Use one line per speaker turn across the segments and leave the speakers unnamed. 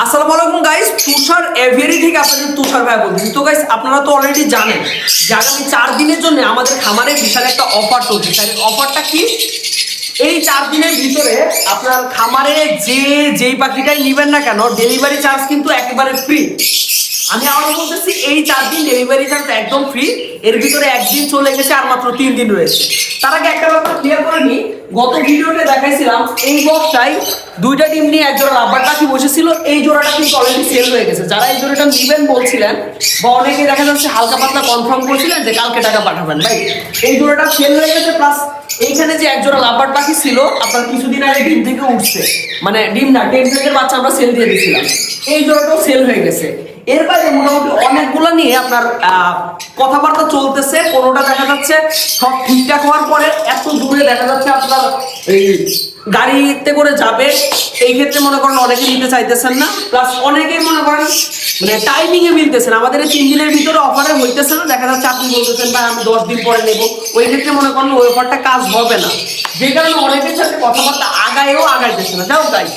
আসসালামু আলাইকুম গাইস, তুষার এভিয়ারি থেকে আপনাদের তুষার ভাই বলছি। তো গাইস আপনারা তো অলরেডি জানেন যে আগামী 4 দিনের জন্য আমাদের খামারে বিশাল একটা অফার চলছে। তাই অফারটা কি? এই 4 দিনের ভিতরে আপনার খামারে যেই পাখিটাই নেবেন না কেন, ডেলিভারি চার্জ কিন্তু একেবারে ফ্রি। আমি আরো বলতেছি, এই 4 দিন ডেলিভারি চার্জ একদম ফ্রি। এর ভিতরে একদিন চলে গেছে, আর মাত্র 3 দিন রয়েছে। তার আগে একটা ব্যাপার ক্লিয়ার করে নি, গত ভিডিওতে দেখাইছিলাম এই বক্সটাই 2টা ডিম নিয়ে এক জোড়া লাভবার পাখি বসেছিল। এই জোড়াটা কিন্তু অলরেডি সেল হয়ে গেছে। যারা এই জোড়াটা নেবেন বলছিলেন বা অনেকে দেখা যাচ্ছে হালকা পাতলা কনফার্ম করছিলেন যে কালকে টাকা পাঠাবেন, ভাই এই জোড়াটা সেল হয়ে গেছে। প্লাস এইখানে যে এক জোড়া লাভবার পাখি ছিল আপনার কিছুদিন আগে ডিম থেকে উঠছে, মানে ডিম না, 10 সেকেন্ডের বাচ্চা আমরা সেল দিয়ে দিয়েছিলাম, এই জোড়াটাও সেল হয়ে গেছে। এর বাইরে মোটামুটি অনেকগুলো নিয়ে আপনার কথাবার্তা চলতেছে। কোনোটা দেখা যাচ্ছে সব ঠিকঠাক হওয়ার পরে এত দূরে দেখা যাচ্ছে আপনার এই গাড়িতে করে যাবে, এই ক্ষেত্রে মনে করেন অনেকে নিতে চাইতেছেন না। প্লাস অনেকেই মনে করেন মানে টাইমিং এ মিলতেছে না, আমাদের এই 3 দিনের ভিতরে অফারে হইতেছে না। দেখা যাচ্ছে আপনি বলতেছেন ভাই আমি 10 দিন পরে নেবো, ওই ক্ষেত্রে মনে করেন ওই অফারটা কাজ হবে না, যে কারণে অনেকের সাথে কথাবার্তা আগাইতেছে না। যাও তাই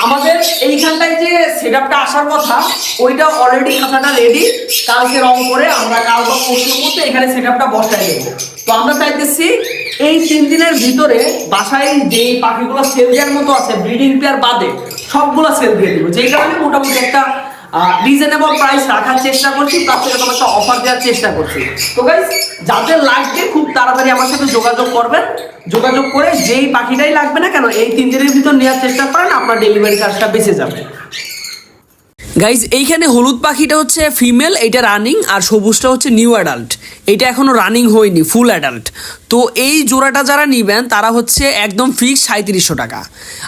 আমাদের এইখানটায় যে সেটআপটা আসার কথা, ওইটা অলরেডি খাতাটা রেডি। কালকে রং করে আমরা কাল বা পরশুর মধ্যে এখানে সেটআপটা বসাই দেবো। তো আমরা চাইতেছি এই 3 দিনের ভিতরে বাসায় যে পাখিগুলো সেল দেওয়ার মতো আছে ব্রিডিং পেয়ার বাদে সবগুলো সেল দিয়ে দিব, যেই কারণে মোটামুটি একটা রিজনেবল প্রাইস রাখার চেষ্টা করছি, প্লাস এরকম একটা অফার দেওয়ার চেষ্টা করছি। তো গাইস যাদের লাগবে খুব তাড়াতাড়ি আমার সাথে যোগাযোগ করবেন। যোগাযোগ করে যেই পাখিটাই লাগবে না কেন এই 3 দিনের ভিতর নেওয়ার চেষ্টা করেন, আপনার ডেলিভারি চার্জটা বেঁচে যাবে। গাইজ এইখানে হলুদ পাখিটা হচ্ছে ফিমেল, এটা রানিং, আর সবুজটা হচ্ছে নিউ অ্যাডাল্ট, এটা এখনো রানিং হয়নি, ফুল অ্যাডাল্ট। তো এই জোড়াটা যারা নিবেন তারা হচ্ছে একদম ফিক্স 3700 টাকা।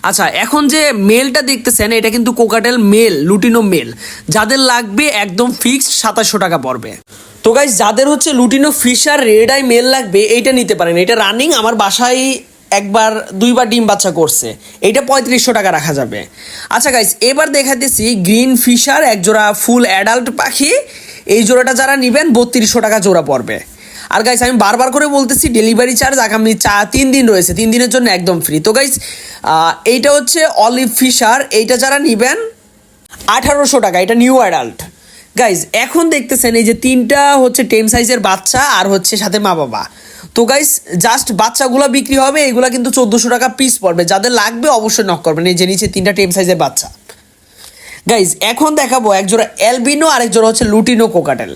আচ্ছা, এখন যে মেলটা দেখতেছেন এটা কিন্তু কোকাটেল মেল, লুটিনো মেল। যাদের লাগবে একদম ফিক্স 2700 টাকা পড়বে। তো গাইজ যাদের হচ্ছে lutino fisher red eye male লাগবে এইটা নিতে পারেন, এটা রানিং, আমার বাসায় একবার 2বার ডিম বাচ্চা করছে, এইটা 3500 টাকা রাখা যাবে। আচ্ছা গাইস, এবার দেখাতেছি গ্রিন ফিশার এক জোড়া ফুল অ্যাডাল্ট পাখি। এই জোড়াটা যারা নেবেন 3200 টাকা জোড়া পড়বে। আর গাইস আমি বারবার করে বলতেছি ডেলিভারি চার্জ আগামী 3 দিন রয়েছে, 3 দিনের জন্য একদম ফ্রি। তো গাইস এইটা হচ্ছে অলিভ ফিশার, এইটা যারা নেবেন 1800 টাকা, এটা নিউ অ্যাডাল্ট। গাইজ এখন দেখতেছেন এই যে 3টা হচ্ছে টেম সাইজের বাচ্চা আর হচ্ছে সাথে মা বাবা। তো গাইজ জাস্ট বাচ্চাগুলো বিক্রি হবে, এইগুলা কিন্তু 1400 টাকা পিস পড়বে। যাদের লাগবে অবশ্যই নক করবেন। এই যে নিচে 3টা টেম সাইজের বাচ্চা। গাইজ এখন দেখাবো এক জোড়া অ্যালবিনো আর এক জোড়া হচ্ছে লুটিনো কোকাটেল।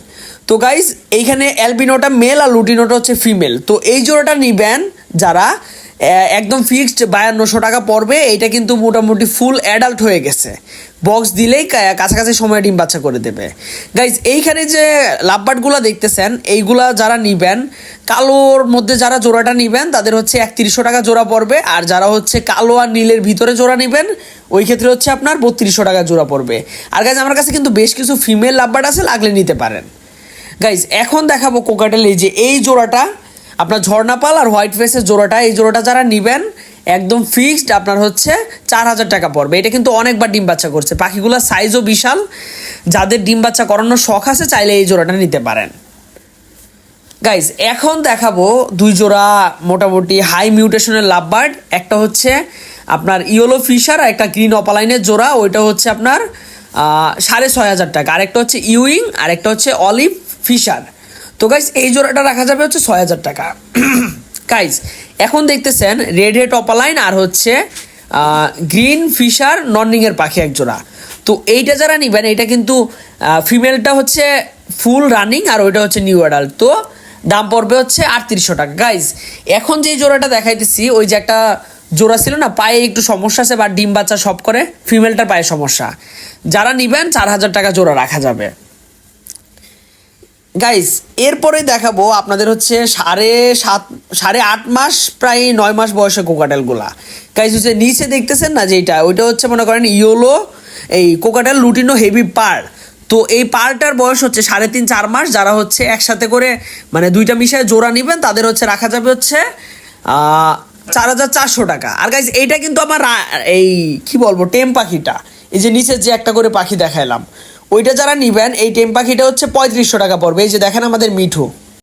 তো গাইজ এইখানে অ্যালবিনোটা মেল আর লুটিনোটা হচ্ছে ফিমেল। তো এই জোড়াটা নিবেন যারা একদম ফিক্সড 5200 টাকা পড়বে। এইটা কিন্তু মোটামুটি ফুল অ্যাডাল্ট হয়ে গেছে, বক্স দিলেই কাছাকাছি সময় ডিম বাচ্চা করে দেবে। গাইজ এইখানে যে লাভবার্ডগুলো দেখতেছেন এইগুলা যারা নিবেন, কালোর মধ্যে যারা জোড়াটা নিবেন তাদের হচ্ছে 3100 টাকা জোড়া পড়বে। আর যারা হচ্ছে কালো আর নীলের ভিতরে জোড়া নিবেন ওই ক্ষেত্রে হচ্ছে আপনার 3200 টাকা জোড়া পড়বে। আর গাইজ আমার কাছে কিন্তু বেশ কিছু ফিমেল লাভবার্ড আছে, লাগলে নিতে পারেন। গাইজ এখন দেখাবো কোকাটেল, এই যে এই জোড়াটা আপনার ঝর্ণাপাল আর হোয়াইট ফেসের জোড়াটা, এই জোড়াটা যারা নিবেন একদম ফিক্সড আপনার হচ্ছে 4000 টাকা পড়বে। এটা কিন্তু অনেকবার ডিম বাচ্চা করছে, পাখিগুলোর সাইজও বিশাল। যাদের ডিম বাচ্চা করানোর শখ আছে চাইলে এই জোড়াটা নিতে পারেন। গাইজ এখন দেখাবো 2 জোড়া মোটামুটি হাই মিউটেশনের লাভবার্ড। একটা হচ্ছে আপনার ইয়েলো ফিশার আর একটা গ্রিন অপালাইনের জোড়া, ওইটা হচ্ছে আপনার 6500 টাকা। আর একটা হচ্ছে ইউইং আর একটা হচ্ছে অলিভ ফিশার। তো গাইজ এই জোড়াটা রাখা যাবে হচ্ছে 6000 টাকা। গাইজ এখন দেখতেছেন রেড হেড অপালাইন আর হচ্ছে গ্রিন ফিশার নর্নিংয়ের পাখি এক জোড়া। তো এইটা যারা নিবেন এইটা কিন্তু ফিমেলটা হচ্ছে ফুল রানিং আর ওইটা হচ্ছে নিউ অ্যাডাল্ট। তো দাম পড়বে হচ্ছে 3800 টাকা। গাইজ এখন যে জোড়াটা দেখাইতেছি ওই যে একটা জোড়া ছিল না পায়ে একটু সমস্যা আছে বা ডিম বাচ্চা সব করে, ফিমেলটার পায়ে সমস্যা, যারা নিবেন 4000 টাকা জোড়া রাখা যাবে। গাইস এরপরে দেখাবো আপনাদের হচ্ছে 8.5 মাস প্রায় 9 মাস বয়সে কোকাটেলগুলা। গাইস হচ্ছে নিচে দেখতেছেন না যেটা, ওইটা হচ্ছে মনে করেন ইয়েলো এই কোকাটেল লুটিনো হেভি পার। তো এই পারটার বয়স হচ্ছে 3.5-4 মাস। যারা হচ্ছে একসাথে করে মানে 2টা মিশায় জোড়া নিবেন তাদের হচ্ছে রাখা যাবে হচ্ছে 4400 টাকা। আর গাইস এইটা কিন্তু আমার এই কি বলবো টেম পাখিটা, এই যে নিচে যে একটা করে পাখি দেখাইলাম ওইটা যারা নিবেন এই টেম পাখিটা হচ্ছে 3500 টাকা পড়বে। এই যে দেখেন আমাদের মিঠু।